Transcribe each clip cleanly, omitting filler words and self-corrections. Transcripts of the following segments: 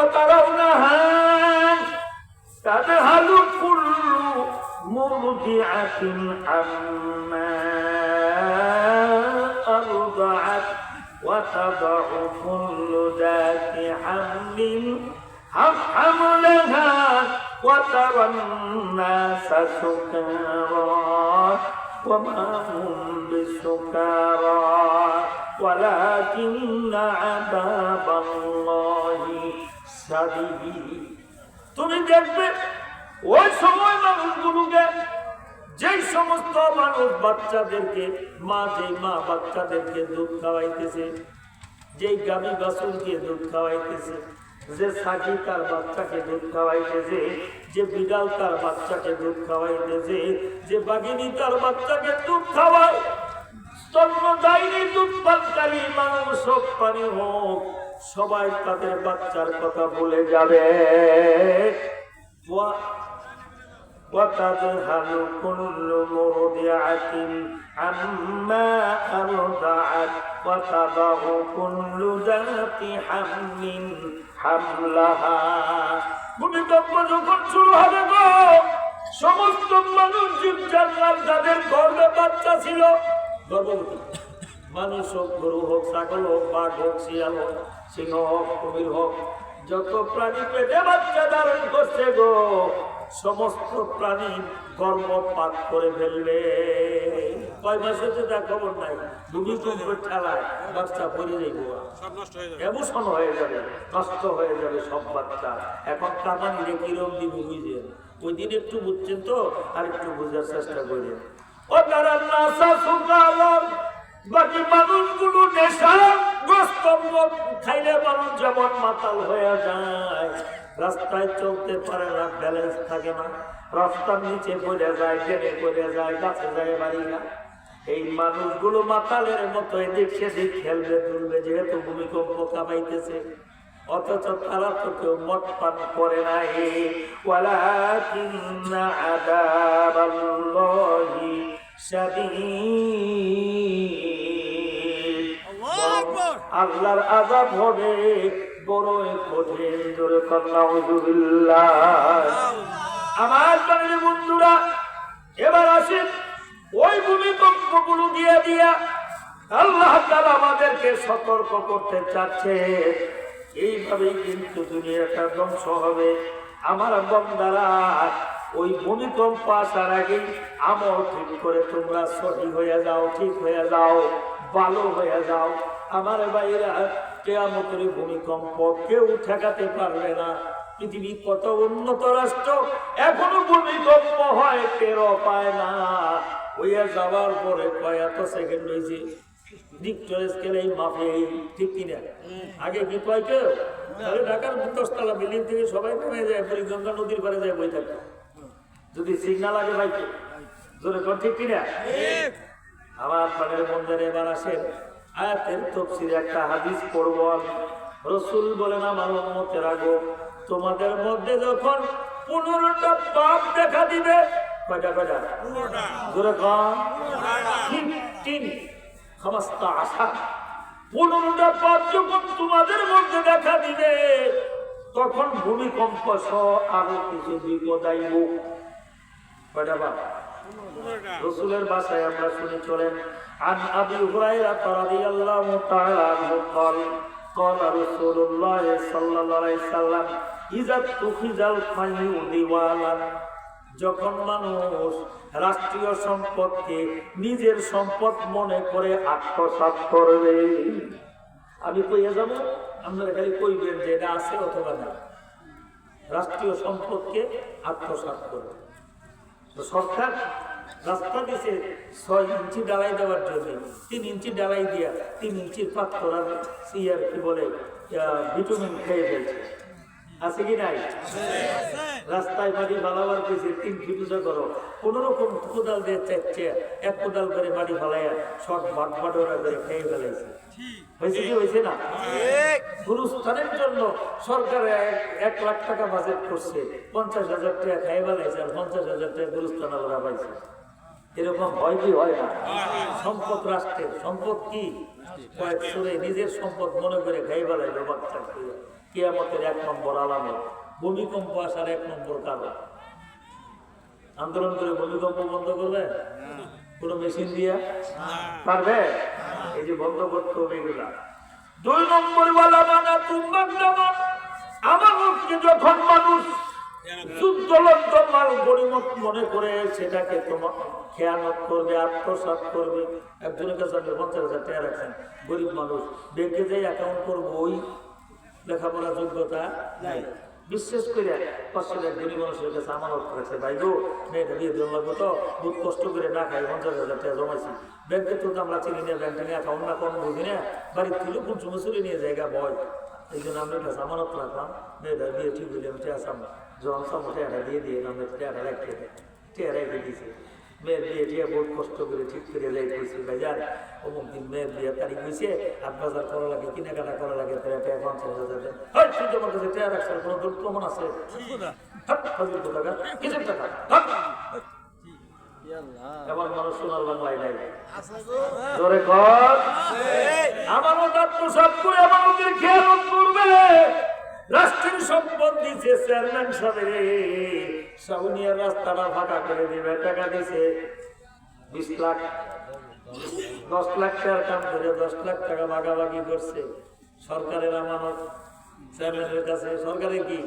وترونها تذهل كل مرضعة عما أرضعت وتضع كل ذات حمل حملها وترى الناس سكارى وما هم بسكارى ولكن عذاب الله شديد। তুমি দেখবে ওই সময় মানুষগুলোকে, যেই সমস্ত মানুষ বাচ্চাদেরকে যেই মা বাচ্চাদেরকে দুধ খাওয়াইতেছে, যেই গাভী বাছুরকে দুধ খাওয়াইতেছে, যে ছাগি তার বাচ্চাকে দুধ খাওয়াইতেছে, যে বিড়াল তার বাচ্চাকে দুধ খাওয়াইতেছে, যে বাঘিনী তার বাচ্চাকে দুধ খাওয়ায়, স্তন্যদায়িনী দুধ পানকারী মানুষ হোক প্রাণী হোক, সবাই তাদের বাচ্চার কথা ভুলে যাবে। وتذهل كل مرضعة عما أرضعت وتضع كل ذات حمل حملها। ভূমিকম্প যখন শুরু হবে গো, সমস্ত মানুষ জীবজন্তুর যাদের গর্ভে বাচ্চা ছিল, গর্ভবতী মানুষ হোক, গরু হোক, ছাগল হোক, বাঘ হোক, শিয়াল হোক, সিংহ হোক, কুমির হোক, যত প্রাণী পেটে বাচ্চা ধারণ করছে গো, সমস্ত প্রাণী গর্ভপাত করে ফেলবে। কয় মাসে তো তার খবর নাই, ভূমিকম্পের ঠেলায় বাচ্চা পড়ে যাইব, এমন হয়ে যাবে, নষ্ট হয়ে যাবে সব বাচ্চা। এখন কামানিরে কিরম দিবি বুঝেন, ওই দিন একটু বুঝছেন তো, আর একটু বোঝার চেষ্টা করেন। ও তারা নাসা সুকালন, বাকি মানুষগুলো নেশাগ্রস্ত খাইলে মানুষ যেমন মাতাল হয়ে যায়, রাস্তায় চলতে পারে না, ব্যালেন্স থাকে না, রাস্তার নিচে পড়ে যায়, ট্রেনে পড়ে যায়, গাছে যায়, বাড়ি না, এই মানুষগুলো মাতালের মতো এদিক সেদিক খেলবে তুলবে, যেহেতু ভূমিকম্প কামাইতেছে। অথচ তারা তো কেউ মদ পান করে নাই। ওয়ালাকিন্না আযাবাল্লাহি শাদীদ, আল্লাহর আযাব হবে বড়ই কঠিন। জোরে কন্যা নাউযুবিল্লাহ। আমার প্রিয় বন্ধুরা, এবার আসেন ওই ভূমিকম্পগুলো দিয়া আল্লাহ তাআলা আমাদেরকে সতর্ক করতে চাচ্ছে, এইভাবেই কিন্তু দুনিয়াটা ধ্বংস হবে। আমার বান্দারা, ওই ভূমিকম্প আসার আগেই আমল ঠিক করে তোমরা সঠিক হয়ে যাও, ঠিক হয়ে যাও, ভালো হয়ে যাও। আমার ভাইরা, কিয়ামতের ভূমিকম্প কেউ ঠেকাতে পারবে না। পৃথিবী কত উন্নত রাষ্ট্র, এখনো ভূমিকম্প হয়, টেরও পায় না। হইয়া যাওয়ার পরে কয়েক সেকেন্ড হয়েছে, রিক্টার স্কেলে মাপে, ঠিক কিনা? আগে কি কয় কেউ? ঢাকার 10তলা বিল্ডিং থেকে সবাই নেমে যায়, বুড়িগঙ্গা নদীর পারে যায় বই থাকে, যদি সিগন্যাল আগে বাইকে, জোরে কর, ঠিক কিনা? আমার প্রাণের বন্ধুরা, এবার আসেন আয়াতের তাফসীরে একটা হাদিস পড়ব আমি। রাসূল বলেন, আমার উম্মতেরা গো, তোমাদের মধ্যে যখন 15টা পাপ দেখা দিবে, কয়টা? 15টা। জোরে কর, 15টা পাপ যখন তোমাদের মধ্যে দেখা দিবে, তখন ভূমিকম্প সহ আরো কিছু বিপদ আইব। কয়টা পাপ? রাসূলের ভাষায় আমরা শুনে চলেন। আন আবি হুরায়রা রাদিয়াল্লাহু তাআলা আনহু قال قال رسول الله صلى الله عليه وسلم اذا اتخذ الخيل ديوالا, যখন মানুষ রাষ্ট্রীয় সম্পদকে নিজের সম্পদ মনে করে আত্মসাৎ করবে। আমি কইয়া যাব, আপনারা খালি কইবেন যে এটা আছে অথবা না। রাষ্ট্রীয় সম্পদকে আত্মসাৎ করবে। সরকার রাস্তা দিয়েছে 6 ইঞ্চি ডালাই দেওয়ার জন্য, 3 ইঞ্চি ডালাই দিয়া 3 ইঞ্চির পাথর আর সিয়ার কি বলে ভিটামিন খেয়ে ফেলছে। আছে কি নাই? রাস্তায় মাটি ফালাবার পেয়েছে 3 ফিট উঁচা করো, কোন রকম কোদাল দিয়ে চাচ্ছে, 1 কোদাল করে মাটি ফালাইয়া শর্ট বাটবাটোরা করে খেয়ে ফেলাইছে। হয়েছে কি হয়েছে না? গুরুস্থানের জন্য সরকার 1 লাখ টাকা বাজেট করছে, 50,000 টাকা খাই ফেলাইছে, আর 50,000 টাকা গুরুস্থান আলাদা পাইছে। এরকম হয় কি হয় না? সম্পদ রাষ্ট্রের সম্পদ কি কয়েক সুরে নিজের সম্পদ মনে করে গাই বেলায় বাচ্চা কিয়ামতের 1 নম্বর আলামত। ভূমিকম্প আসার 1 নম্বর কারণ। আন্দোলন করে ভূমিকম্প বন্ধ করবে কোন মেশিন দিয়া পারবে? এই যে বন্ধ করতে হবে এগুলা। 2 নম্বর ওয়ালা মানা তুম্বাক জামান, আমার মুখকে যখন মানুষ যুদ্ধলব্ধ মাল গরিমত মনে করে সেটাকে তোমার খেয়ানত করবে, আত্মসাৎ করবে। একজনের কাছে আপনি 50,000 টাকা রাখছেন, গরিব মানুষ, ব্যাংকে যাই অ্যাকাউন্ট করবো, ওই লেখাপড়ার যোগ্যতা নাই। বিশেষ করে পাঁচশো এক গরিব মানুষের কাছে আমানত করেছে, ভাই গো মেয়েটা বিয়ে দেওয়া লাগবো তো, বহুত কষ্ট করে না খাই 50,000 টাকা জমাইছি, ব্যাংকে তো আমরা চিনি না, ব্যাংকে নিয়ে অ্যাকাউন্ট না কম বুঝি না, বাড়ির থেকে কোন সময় চলে নিয়ে জায়গা ভয়, এই জন্য আমরা কাছে আমানত রাখলাম। মেয়েটা বিয়ে ঠিক হইলে আমি টেয়াসাম যখন সামো টেয়াটা দিয়ে দিয়ে আমরা টেয়াটা রেখে টেয়া রেখে দিয়েছি। মেয়ের বিয়ে টিয়া বহুত কষ্ট করে ঠিক করে যাই কইছি, ভাই যান অমুক দিন মেয়ের বিয়ে তারিখ হয়েছে, আর বাজার করা লাগে, কেনাকাটা করা লাগে, তারা টেয়া 50,000 দেন। আমার কাছে টেয়া রাখছে কোনো প্রমাণ আছে? কিসের টাকা? এমন মানুষ সোনার বাংলায় নাই। জোরে কর, আমানত আত্মসাৎ করে আমাদের খেয়ালত করবে। রাষ্ট্রের সম্পদ দিচ্ছে চেয়ারম্যান সাহেব, সাউনিয়ার রাস্তাটা ফাঁকা করে দিবে, টাকা দিছে 20 লাখ, 10 লাখ টাকার কাম করে 10 লাখ টাকা ভাগাভাগি করছে। সরকারের আমানত চেয়ারম্যানের কাছে, সরকারের কি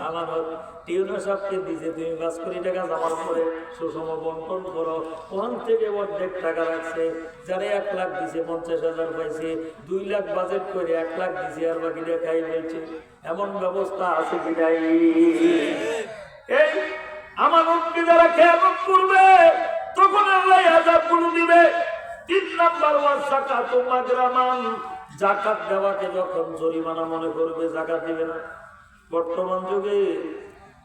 আমানত, টিউনার সাহেবকে দিছে তুমি 5 কোটি টাকা জমা করে সুষম বন্টন করো। ওখান থেকে অর্ধেক টাকা রাখছে, যারা 1 লাখ দিছে 50,000 পাইছে, 2 লাখ বাজেট করে 1 লাখ দিছে, আর বাকিটা খাই ফেলছে। এমন ব্যবস্থা আছে কি নাই? এই আমানতকে যারা খেয়ানত করবে তখন আল্লাহ আযাব গুলো দিবে। 3 নাম্বার ওয়াজ যাকাতুল মাগরামান, যাকাত দেওয়াকে যখন জরিমানা মনে করবে, যাকাত দিবে না। বর্তমান যুগে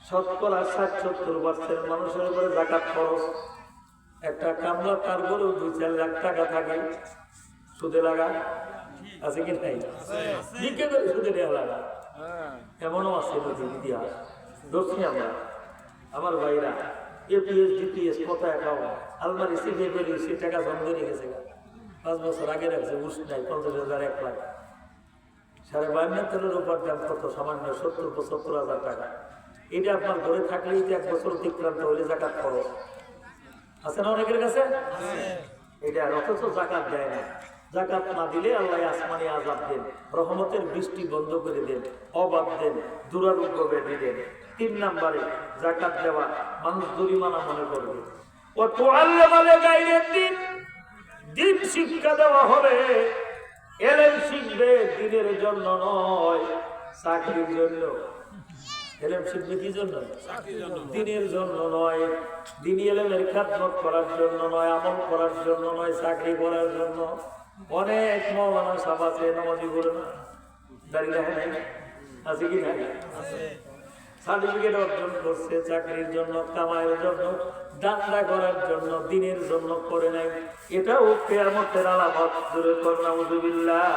শতকরা 60-70% মানুষের উপরে যাকাত খরচ। একটা কামলা তার গরু 2-4 লাখ টাকা থাকে, সুদে লাগা আছে কি নাই? বিক্রি করে সুদে দেওয়া লাগা এমনও আছে ইতিহাস। দর্শী আমরা আমার ভাইরা এপিএস ডিপিএস কত অ্যাকাউন্ট আলমারি সিভে বেরিয়ে সে টাকা জমা দিয়ে গেছে, 5 বছর আগে রাখছে, উস নাই 50,000 1 লাখ। 52 তেলের উপর দাম কত? সামান্য 70-75,000 টাকা। এটা আপনার ঘরে থাকলেই তো 1 বছর অতিক্রান্ত হলে যাকাত খরচ আছে না অনেকের কাছে? এটা অথচ যাকাত দেয় না। যাকাত না দিলে আল্লাহ আসমানি আযাব দেন, রহমতের বৃষ্টি বন্ধ করে দেন, অবাধ দেন, দুরারোগ্য বেঁধে দেন। 3 নম্বরে যাকাত দেওয়া মানুষ জরিমানা মনে করবে। ও তুআল্লামালে গায়রে দিন, দিন শিক্ষা দেওয়া হবে। এলেম শিখবে দিনের জন্য নয়, চাকরির জন্য। এলেম শিখবে কি জন্য? দিনের জন্য নয়। দিনী এলেমের খেদমত করার জন্য নয়, আমল করার জন্য নয়, চাকরি করার জন্য। অনেক মাওলানা সাহেব আছে নামাজি বলে না, দাঁড়িয়ে রাখে নাই, আছে কি নাই? সার্টিফিকেট অর্জন করছে চাকরির জন্য, কামাইয়ের জন্য, দান্দা করার জন্য, দিনের জন্য করে নাই। এটাও কিয়ামতের আলামত। জোরে কর নাউযুবিল্লাহ।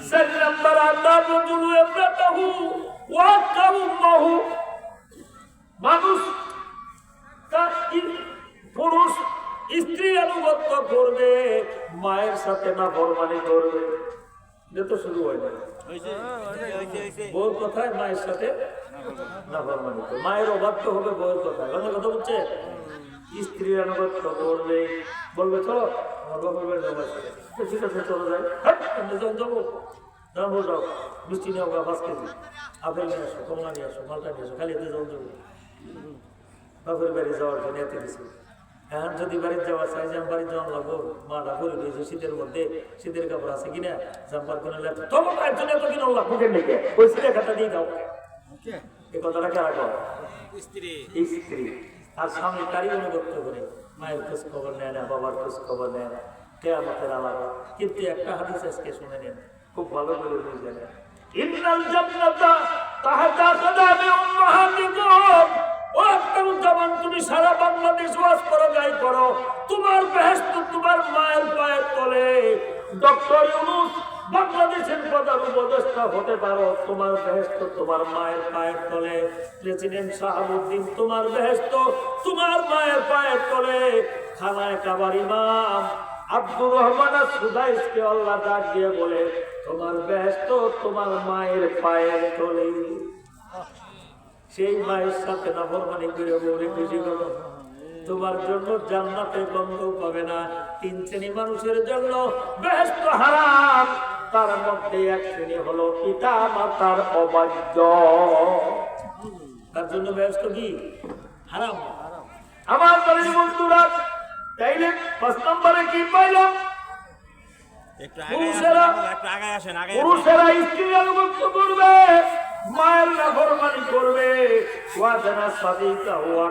4 নাম্বার আল্লাহ রাজুলু ইবরাতাহু ওয়া কাউমাহু, মানুষ তার পুরুষ স্ত্রী আনুগত্য করবে, মায়ের সাথে না ফরমানি করবে। এটা তো শুরু হয় না, বউর কথায় মায়ের সাথে না ফরমানি করবে, মায়ের অবাধ্য হবে বউর কথায়। অনেক কথা বলছে, স্ত্রীর আনুগত্য করবে, বলবে চলো আমার বাবার বাড়ি যাবো, ঠিক আছে চলো যাই, যাবো যাবো যাও, মিষ্টি নিয়ে হোক 5 কেজি, আপেল নিয়ে আসো, কমলা নিয়ে আসো, মালটা নিয়ে আসো, খালি এতে যাও যাবো। বাপের বাড়ি যাওয়ার জন্য এতে গেছি। এখন যদি বাড়িতে যাওয়া চাই, যে বাড়ি যাওয়া লাগবো, মাটা করে দিয়েছে শীতের মধ্যে, শীতের কাপড় আছে কিনা, জাম্পার কিনে লাগবে, তখন একজন এত কিনে লাগবো কেন ডেকে ওই শীতের খাতা দিয়ে দাও। এই কথাটা কারা কর? স্ত্রী। আর স্বামী তারই অনুগত্য করে, মায়ের খোঁজ খবর নেয় না, বাবার খোঁজ খবর নেয় না, কিয়ামতের আলাদা। কিন্তু একটা হাদিস আজকে শুনে নেন, খুব ভালো করে বুঝে নেন। ইন্নাল জান্নাতা তাহতা কদামি উম্মাহাতিকুম। ও আখতারুজ্জামান, তুমি সারা বাংলাদেশ ওয়াজ করো, যাই করো, তোমার বেহেশত তোমার মায়ের পায়ের তলে। ডক্টর ইউনূস বাংলাদেশের প্রধান উপদেষ্টা হতে পারো, তোমার বেহেশত তোমার মায়ের পায়ের তলে। প্রেসিডেন্ট শাহাবুদ্দিন, তোমার বেহেশত তোমার মায়ের পায়ের তলে। খানায় কাবার ইমাম আব্দুর রহমান সুদাইসকে আল্লাহ ডাক দিয়ে বলে, তোমার বেহেশত তোমার মায়ের পায়ের তলে। সেই মায়ের সাথে নাফরমানি করে বলে খুশি করো, তোমার জন্য জান্নাতে গন্ধ পাবে না। 3 শ্রেণী মানুষের জন্য বেহেশত হারাম, তার মধ্যে এক শ্রেণী হলো পিতা মাতার অবাধ্য, তার জন্য বেহেশত কি হারাম। আমার দলের বন্ধুরা, তাইলে 5 নম্বরে কি পাইলাম? পুরুষেরা স্ত্রীর আনুগত্য করবে, মায়ের নাফরমানি করবে। ওয়াদানা সাদিকা ওয়া